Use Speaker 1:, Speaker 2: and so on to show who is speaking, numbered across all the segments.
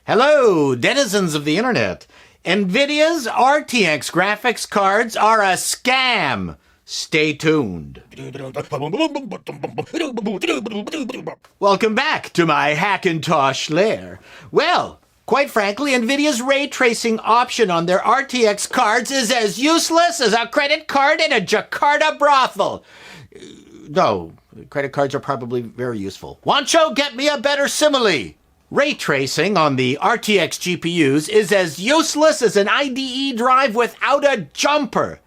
Speaker 1: Hello, denizens of the internet. Nvidia's RTX graphics cards are a scam. Stay tuned. Welcome back to my Hackintosh lair. Well, quite frankly, Nvidia's ray tracing option on their RTX cards is as useless as a credit card in a Jakarta brothel. No, credit cards are probably very useful. Wancho, get me a better simile. Ray tracing on the RTX GPUs is as useless as an IDE drive without a jumper.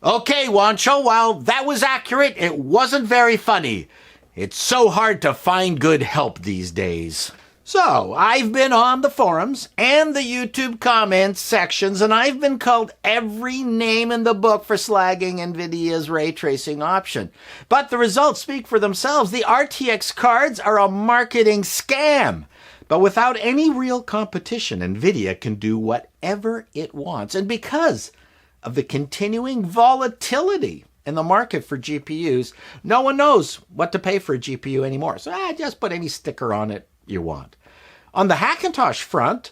Speaker 1: Okay, Wancho, while that was accurate, it wasn't very funny. It's so hard to find good help these days. So, I've been on the forums and the YouTube comments sections, and I've been called every name in the book for slagging Nvidia's ray tracing option. But the results speak for themselves. The RTX cards are a marketing scam. But without any real competition, Nvidia can do whatever it wants. And because of the continuing volatility in the market for GPUs, no one knows what to pay for a GPU anymore. So just put any sticker on it you want. On the Hackintosh front,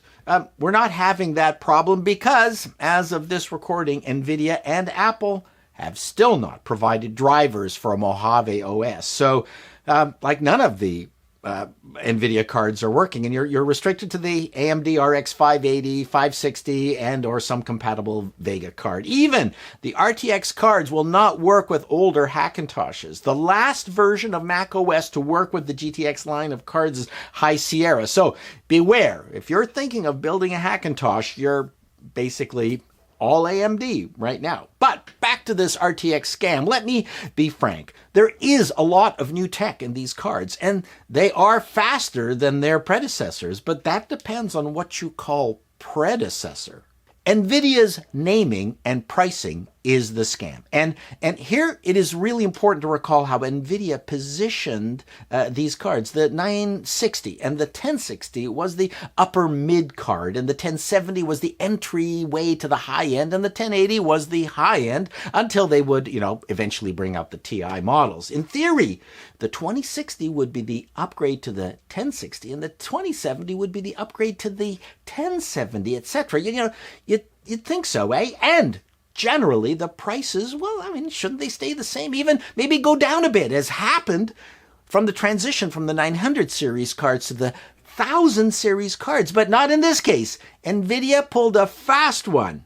Speaker 1: we're not having that problem because, as of this recording, Nvidia and Apple have still not provided drivers for a Mojave OS. So, none of the Nvidia cards are working, and you're restricted to the AMD RX 580, 560, and or some compatible Vega card. Even the RTX cards will not work with older Hackintoshes. The last version of Mac OS to work with the GTX line of cards is High Sierra. So beware, if you're thinking of building a Hackintosh, you're basically all AMD right now. But back to this RTX scam. Let me be frank. There is a lot of new tech in these cards, and they are faster than their predecessors, but that depends on what you call predecessor. Nvidia's naming and pricing is the scam. And here it is really important to recall how Nvidia positioned these cards. The 960 and the 1060 was the upper mid card, and the 1070 was the entryway to the high end, and the 1080 was the high end until they would, eventually bring out the TI models. In theory, the 2060 would be the upgrade to the 1060, and the 2070 would be the upgrade to the 1070, etc. You'd think so, eh? And generally, the prices, shouldn't they stay the same? Even maybe go down a bit, as happened from the transition from the 900 series cards to the 1000 series cards. But not in this case. Nvidia pulled a fast one.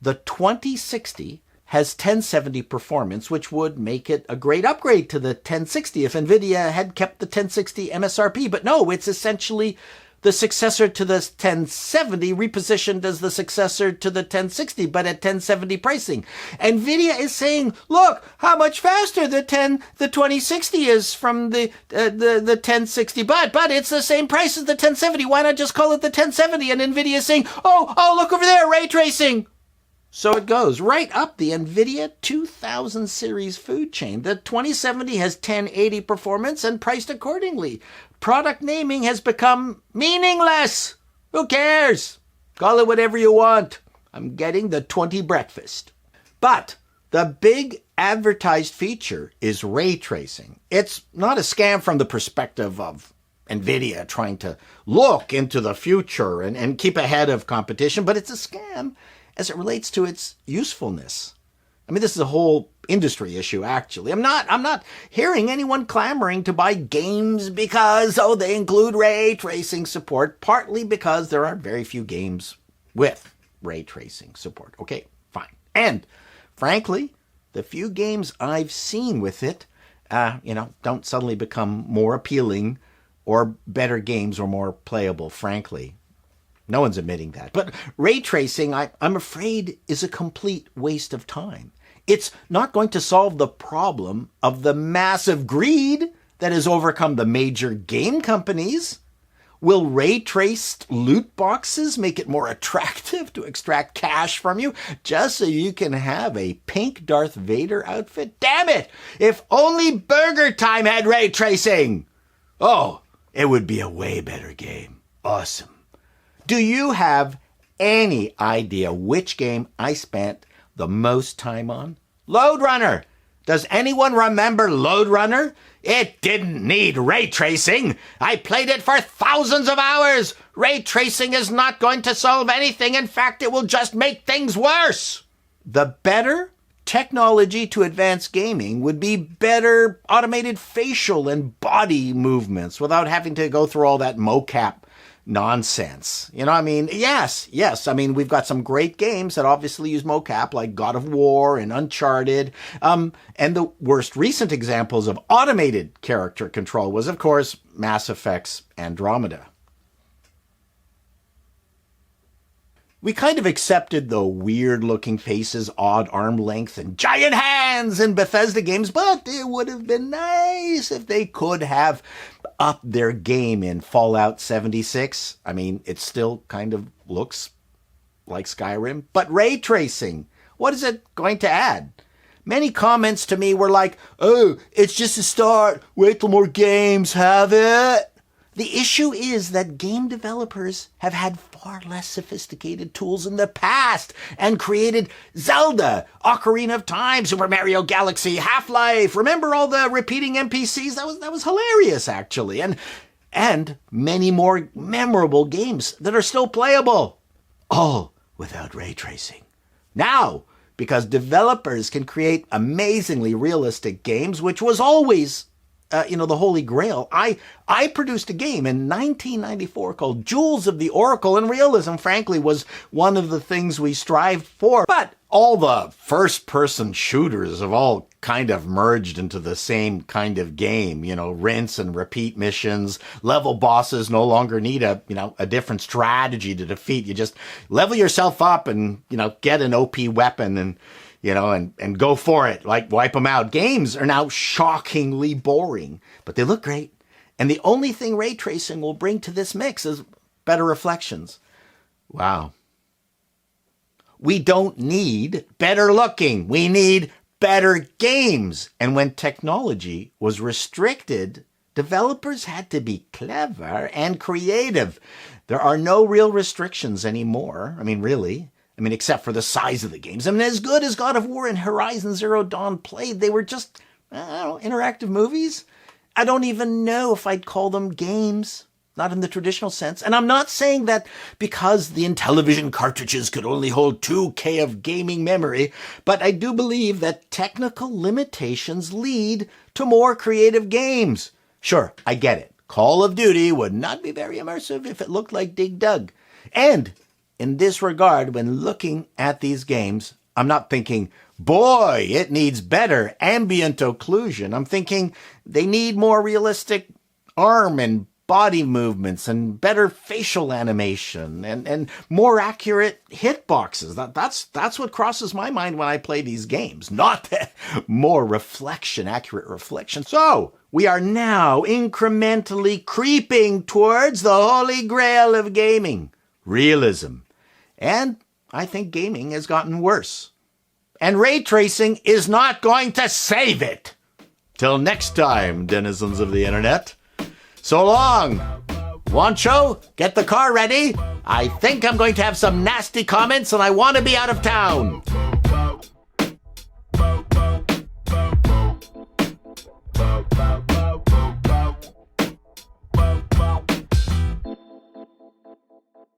Speaker 1: The 2060 has 1070 performance, which would make it a great upgrade to the 1060 if Nvidia had kept the 1060 MSRP. But no, it's essentially the successor to the 1070 repositioned as the successor to the 1060, but at 1070 pricing. Nvidia is saying, look how much faster the 2060 is from the 1060, but it's the same price as the 1070. Why not just call it the 1070? And Nvidia is saying, oh, look over there, ray tracing. So it goes right up the Nvidia 2000 series food chain. The 2070 has 1080 performance and priced accordingly. Product naming has become meaningless. Who cares? Call it whatever you want. I'm getting the 20 breakfast. But the big advertised feature is ray tracing. It's not a scam from the perspective of Nvidia trying to look into the future and keep ahead of competition, but it's a scam as it relates to its usefulness. This is a whole industry issue, actually. I'm not hearing anyone clamoring to buy games because, they include ray tracing support, partly because there are very few games with ray tracing support. Okay, fine. And, frankly, the few games I've seen with it, don't suddenly become more appealing or better games or more playable, frankly. No one's admitting that. But ray tracing, I'm afraid, is a complete waste of time. It's not going to solve the problem of the massive greed that has overcome the major game companies. Will ray-traced loot boxes make it more attractive to extract cash from you just so you can have a pink Darth Vader outfit? Damn it! If only Burger Time had ray tracing! Oh, it would be a way better game. Awesome. Do you have any idea which game I spent the most time on? Lode Runner. Does anyone remember Lode Runner? It didn't need ray tracing. I played it for thousands of hours. Ray tracing is not going to solve anything. In fact, it will just make things worse. The better technology to advance gaming would be better automated facial and body movements without having to go through all that mocap nonsense. You know, I mean, yes. I mean, we've got some great games that obviously use mocap, like God of War and Uncharted. And the worst recent examples of automated character control was, of course, Mass Effect's Andromeda. We kind of accepted the weird-looking faces, odd arm length, and giant hands in Bethesda games, but it would have been nice if they could have upped their game in Fallout 76. I mean, it still kind of looks like Skyrim, but ray tracing, what is it going to add? Many comments to me were like, oh, it's just a start, wait till more games have it. The issue is that game developers have had far less sophisticated tools in the past and created Zelda, Ocarina of Time, Super Mario Galaxy, Half-Life. Remember all the repeating NPCs? That was hilarious, actually. And many more memorable games that are still playable. All without ray tracing. Now, because developers can create amazingly realistic games, which was always the Holy Grail. I produced a game in 1994 called Jewels of the Oracle, and realism, frankly, was one of the things we strived for. But all the first-person shooters have all kind of merged into the same kind of game, rinse and repeat missions. Level bosses no longer need a different strategy to defeat. You just level yourself up and, get an OP weapon and and go for it, like wipe them out. Games are now shockingly boring, but they look great. And the only thing ray tracing will bring to this mix is better reflections. Wow. We don't need better looking. We need better games. And when technology was restricted, developers had to be clever and creative. There are no real restrictions anymore. I mean, really. Except for the size of the games. As good as God of War and Horizon Zero Dawn played, they were just, interactive movies. I don't even know if I'd call them games, not in the traditional sense. And I'm not saying that because the Intellivision cartridges could only hold 2K of gaming memory, but I do believe that technical limitations lead to more creative games. Sure, I get it. Call of Duty would not be very immersive if it looked like Dig Dug. And in this regard, when looking at these games, I'm not thinking, boy, it needs better ambient occlusion. I'm thinking they need more realistic arm and body movements and better facial animation and more accurate hitboxes. That's what crosses my mind when I play these games, not more accurate reflection. So we are now incrementally creeping towards the holy grail of gaming, realism. And I think gaming has gotten worse. And ray tracing is not going to save it. Till next time, denizens of the internet. So long. Wancho, get the car ready. I think I'm going to have some nasty comments and I want to be out of town.